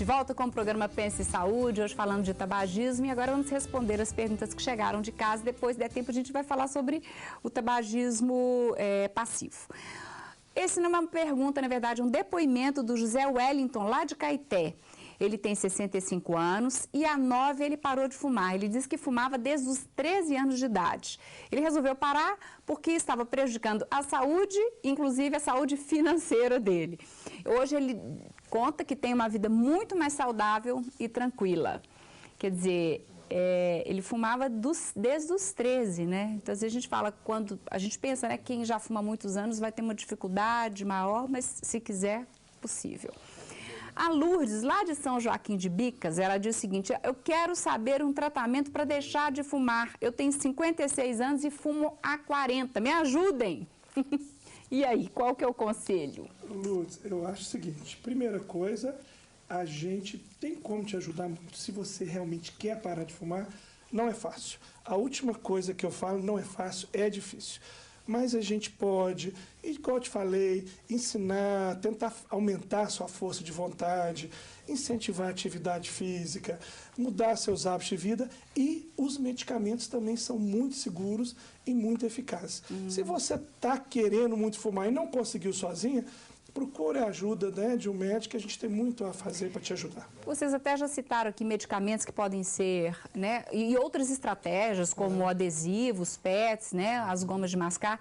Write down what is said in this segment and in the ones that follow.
volta com o programa Pense em Saúde, hoje falando de tabagismo, e agora vamos responder as perguntas que chegaram de casa. Depois, der tempo, a gente vai falar sobre o tabagismo passivo. Esse não é uma pergunta, na verdade, um depoimento do José Wellington, lá de Caeté. Ele tem 65 anos e há 9 ele parou de fumar. Ele diz que fumava desde os 13 anos de idade. Ele resolveu parar porque estava prejudicando a saúde, inclusive a saúde financeira dele. Hoje ele conta que tem uma vida muito mais saudável e tranquila. Quer dizer, ele fumava desde os 13, né? Então, às vezes a gente fala, quando a gente pensa, né, quem já fuma há muitos anos vai ter uma dificuldade maior, mas se quiser, possível. A Lourdes, lá de São Joaquim de Bicas, ela diz o seguinte: eu quero saber um tratamento para deixar de fumar. Eu tenho 56 anos e fumo há 40. Me ajudem! E aí, qual que é o conselho? Lourdes, eu acho o seguinte: primeira coisa, a gente tem como te ajudar muito. Se você realmente quer parar de fumar, não é fácil. A última coisa que eu falo, não é fácil, é difícil. Mas a gente pode, igual eu te falei, ensinar, tentar aumentar a sua força de vontade, incentivar a atividade física, mudar seus hábitos de vida, e os medicamentos também são muito seguros e muito eficazes. Se você está querendo muito fumar e não conseguiu sozinha, procure a ajuda, né, de um médico, que a gente tem muito a fazer para te ajudar. Vocês até já citaram aqui medicamentos que podem ser, né, e outras estratégias, como adesivos, PETs, né, as gomas de mascar.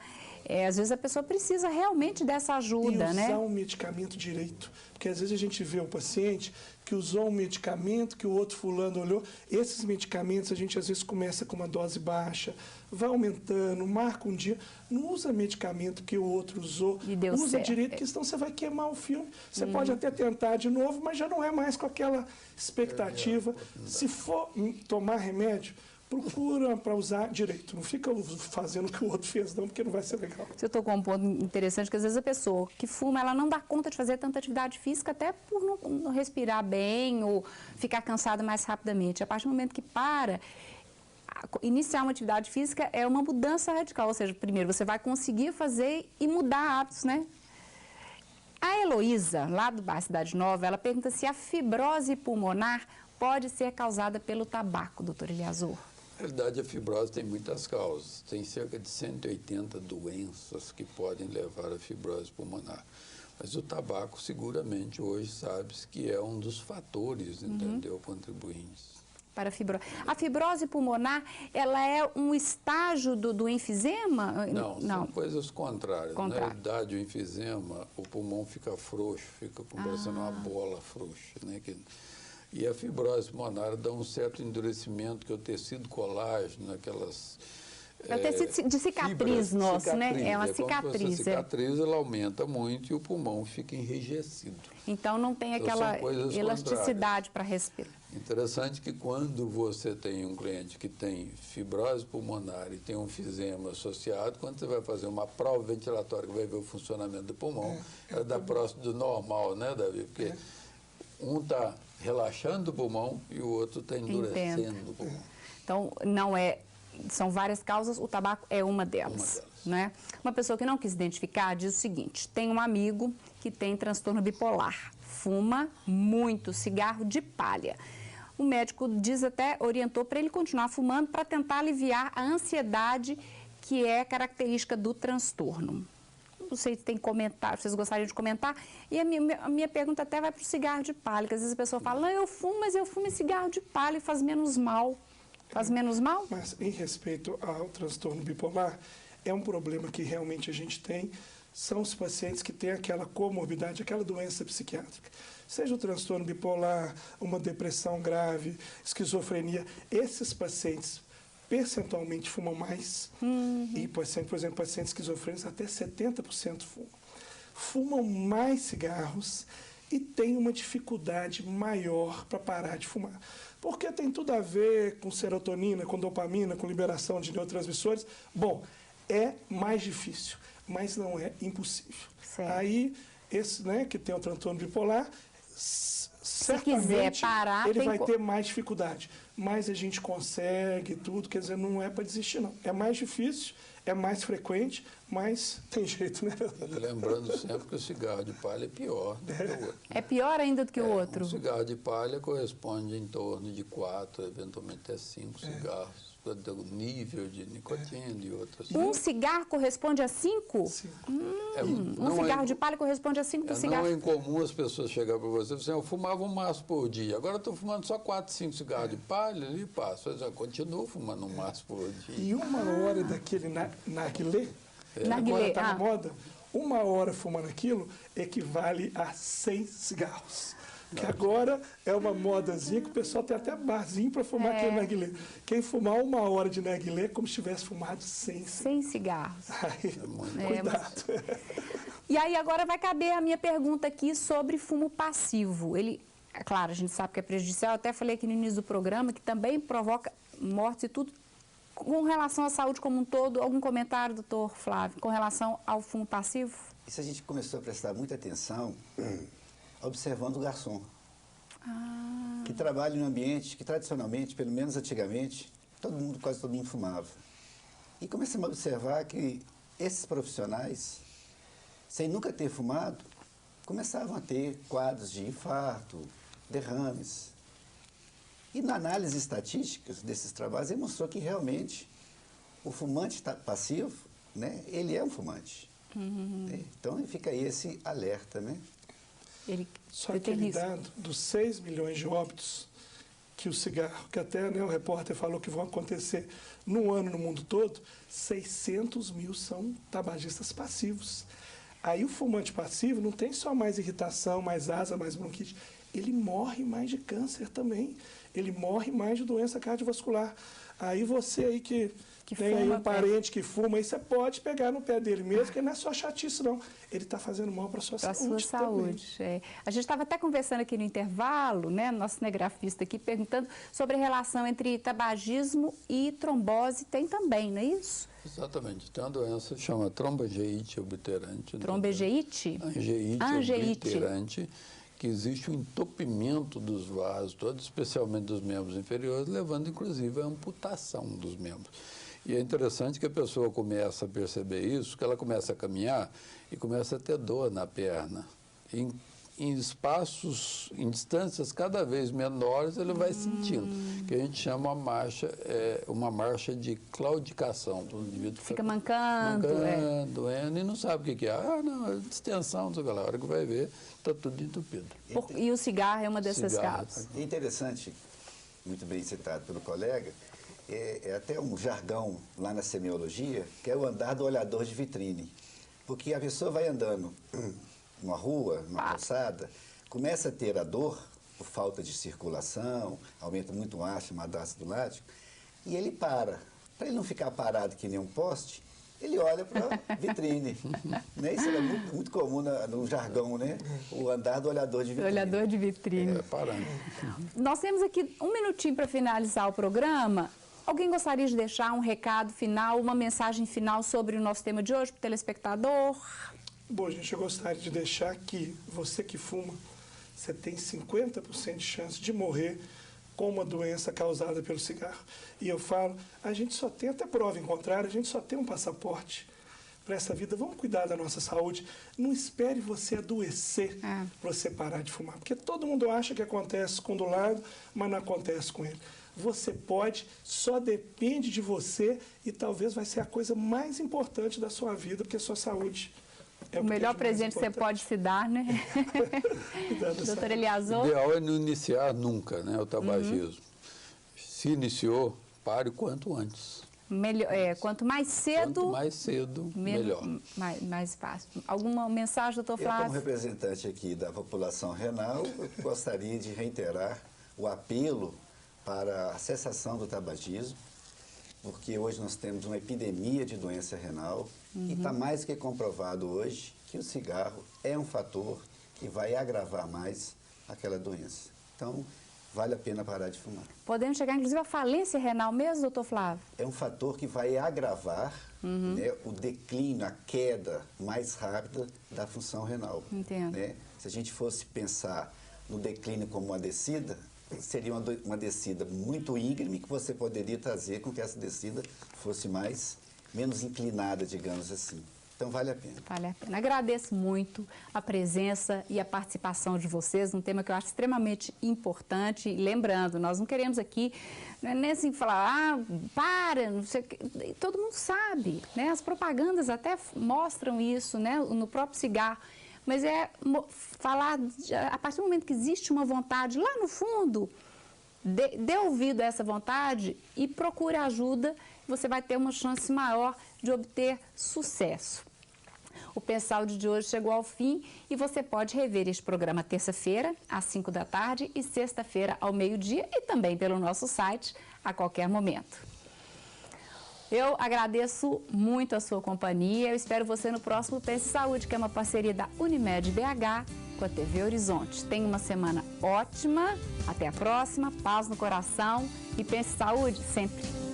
Às vezes a pessoa precisa realmente dessa ajuda, né? E usar um medicamento direito. Porque às vezes a gente vê o paciente que usou um medicamento que o outro fulano olhou. Esses medicamentos a gente às vezes começa com uma dose baixa, vai aumentando, marca um dia. Não usa medicamento que o outro usou, usa certo. direito, porque senão você vai queimar o filme. Você pode até tentar de novo, mas já não é mais com aquela expectativa. Se for tomar remédio, procura para usar direito. Não fica fazendo o que o outro fez, não, porque não vai ser legal. Você tocou um ponto interessante, que às vezes a pessoa que fuma, ela não dá conta de fazer tanta atividade física, até por não respirar bem ou ficar cansada mais rapidamente. A partir do momento que para, iniciar uma atividade física é uma mudança radical. Ou seja, primeiro você vai conseguir fazer e mudar hábitos, né? A Heloísa, lá do bairro Cidade Nova, ela pergunta se a fibrose pulmonar pode ser causada pelo tabaco, doutor Eliazor. Na realidade, a fibrose tem muitas causas. Tem cerca de 180 doenças que podem levar à fibrose pulmonar. Mas o tabaco, seguramente, hoje sabe-se que é um dos fatores, entendeu, contribuintes. Para a fibrose. A fibrose pulmonar, ela é um estágio do enfisema? Não, são coisas contrárias. Na realidade, o enfisema, o pulmão fica frouxo, fica parecendo uma bola frouxa, né? E a fibrose pulmonar dá um certo endurecimento, que é o tecido colágeno, aquelas... É o tecido de cicatriz nosso, né? É uma cicatriz. A cicatriz, ela aumenta muito e o pulmão fica enrijecido. Então não tem aquela elasticidade para respirar. Interessante que quando você tem um cliente que tem fibrose pulmonar e tem um enfisema associado, quando você vai fazer uma prova ventilatória que vai ver o funcionamento do pulmão, ela dá próximo do normal, né, Davi? Porque um está relaxando o pulmão e o outro está endurecendo o pulmão. Então, são várias causas, o tabaco é uma delas. Né? Uma pessoa que não quis identificar diz o seguinte: tem um amigo que tem transtorno bipolar, fuma muito cigarro de palha. O médico orientou para ele continuar fumando para tentar aliviar a ansiedade que é característica do transtorno. Não sei se tem comentário, vocês gostariam de comentar. E a minha pergunta até vai para o cigarro de palha, que às vezes a pessoa fala: não, eu fumo, mas eu fumo cigarro de palha e faz menos mal. Faz menos mal? Mas em respeito ao transtorno bipolar, é um problema que realmente a gente tem, são os pacientes que têm aquela comorbidade, aquela doença psiquiátrica. Seja o transtorno bipolar, uma depressão grave, esquizofrenia, esses pacientes percentualmente fumam mais. E, por exemplo, pacientes esquizofrênicos, até 70% fumam. Fumam mais cigarros e têm uma dificuldade maior para parar de fumar. Porque tem tudo a ver com serotonina, com dopamina, com liberação de neurotransmissores. Bom, é mais difícil, mas não é impossível. Certo. Aí, esse, né, que tem o transtorno bipolar, certamente quiser parar, ele vai ter mais dificuldade. mais a gente consegue tudo. Quer dizer, não é para desistir, não. É mais difícil, é mais frequente, mas tem jeito, né? Lembrando sempre que o cigarro de palha é pior do que o outro. É pior ainda do que o outro? Um cigarro de palha corresponde em torno de 4, eventualmente até 5 cigarros, do nível de nicotina e outras Um cigarro corresponde a 5? Um cigarro de palha corresponde a 5 cigarros? Não é incomum as pessoas chegarem para você e dizer, eu fumava um maço por dia, agora eu estou fumando só 4, 5 cigarros de palha e passo. Eu continuo fumando um maço por dia. E 1 hora daquele narguilé, Narguilé, agora está na moda, 1 hora fumando aquilo equivale a 100 cigarros. Que agora é uma modazinha que o pessoal tem até barzinho para fumar aquele narguilé. Quem fumar 1 hora de narguilé é como se tivesse fumado 100 cigarros. 100 cigarros. Aí, cuidado. E aí agora vai caber a minha pergunta aqui sobre fumo passivo. Ele, é claro, a gente sabe que é prejudicial, eu até falei aqui no início do programa, que também provoca mortes e tudo. Com relação à saúde como um todo, algum comentário, doutor Flávio, com relação ao fumo passivo? Isso a gente começou a prestar muita atenção observando o garçom, que trabalha em um ambiente que tradicionalmente, pelo menos antigamente, quase todo mundo fumava. E começamos a observar que esses profissionais, sem nunca ter fumado, começavam a ter quadros de infarto, derrames. E na análise estatística desses trabalhos, ele mostrou que realmente o fumante passivo, né, ele é um fumante. Né? Então fica aí esse alerta, né? Só aquele dado dos 6 milhões de óbitos que o cigarro, que até o repórter falou que vão acontecer no ano no mundo todo, 600 mil são tabagistas passivos. Aí o fumante passivo não tem só mais irritação, mais asma, mais bronquite, ele morre mais de câncer também, ele morre mais de doença cardiovascular. Aí você aí que tem aí um parente que fuma, aí você pode pegar no pé dele mesmo, que não é só chatice, não. Ele está fazendo mal para a sua saúde. Para a sua saúde. É. A gente estava até conversando aqui no intervalo, né, nosso cinegrafista aqui, perguntando sobre a relação entre tabagismo e trombose. Tem também, não é isso? Exatamente. Tem uma doença que chama tromboangeite obliterante. Tromboangeite? Angeite obliterante, que existe um entupimento dos vasos, todos, especialmente dos membros inferiores, levando inclusive à amputação dos membros. E é interessante que a pessoa começa a perceber isso, que ela começa a caminhar e começa a ter dor na perna. Em espaços, em distâncias cada vez menores, ele vai sentindo, que a gente chama uma marcha de claudicação. O indivíduo fica mancando, doendo, e não sabe o que é. Ah, não, é distensão, não sei o que lá. A hora que vai ver, está tudo entupido. E o cigarro é uma dessas causas. É interessante, muito bem citado pelo colega, é até um jargão lá na semiologia, que é o andar do olhador de vitrine. Porque a pessoa vai andando numa rua, numa calçada, começa a ter a dor por falta de circulação, aumenta muito o ar, chamado ácido lático, e ele para. Para ele não ficar parado que nem um poste, ele olha para a vitrine. Né? Isso é muito comum no jargão, né? O andar do olhador de vitrine. Olhador de vitrine. Parando. Nós temos aqui um minutinho para finalizar o programa. Alguém gostaria de deixar um recado final, uma mensagem final sobre o nosso tema de hoje para o telespectador? Bom, gente, eu gostaria de deixar que você que fuma, você tem 50% de chance de morrer com uma doença causada pelo cigarro. E eu falo, a gente só tem, até prova em contrário, a gente só tem um passaporte para essa vida. Vamos cuidar da nossa saúde. Não espere você adoecer para você parar de fumar. Porque todo mundo acha que acontece com o do lado, mas não acontece com ele. Você pode, só depende de você e talvez vai ser a coisa mais importante da sua vida, porque a sua saúde é o melhor presente que você pode se dar, né? Doutor Eliazor? O ideal é não iniciar nunca, né, o tabagismo. Se iniciou, pare quanto antes. Quanto mais cedo... Melhor. Mais fácil. Alguma mensagem, doutor Flávio? Eu, como representante aqui da população renal, eu gostaria de reiterar o apelo para a cessação do tabagismo, porque hoje nós temos uma epidemia de doença renal e está mais que comprovado hoje que o cigarro é um fator que vai agravar mais aquela doença. Então, vale a pena parar de fumar. Podemos chegar, inclusive, à falência renal mesmo, doutor Flávio? É um fator que vai agravar né, o declínio, a queda mais rápida da função renal. Entendo. Né? Se a gente fosse pensar no declínio como uma descida, seria uma descida muito íngreme que você poderia trazer com que essa descida fosse menos inclinada, digamos assim. Então, vale a pena. Vale a pena. Agradeço muito a presença e a participação de vocês num tema que eu acho extremamente importante. E lembrando, nós não queremos aqui, não é nem assim falar, para, não sei o que. Todo mundo sabe, né? As propagandas até mostram isso, né? No próprio cigarro. Mas é falar, a partir do momento que existe uma vontade lá no fundo, dê ouvido a essa vontade e procure ajuda, você vai ter uma chance maior de obter sucesso. O Pense Saúde de hoje chegou ao fim e você pode rever este programa terça-feira, às 5 da tarde e sexta-feira, ao meio-dia e também pelo nosso site, a qualquer momento. Eu agradeço muito a sua companhia, eu espero você no próximo Pense Saúde, que é uma parceria da Unimed BH com a TV Horizonte. Tenha uma semana ótima, até a próxima, paz no coração e Pense Saúde sempre.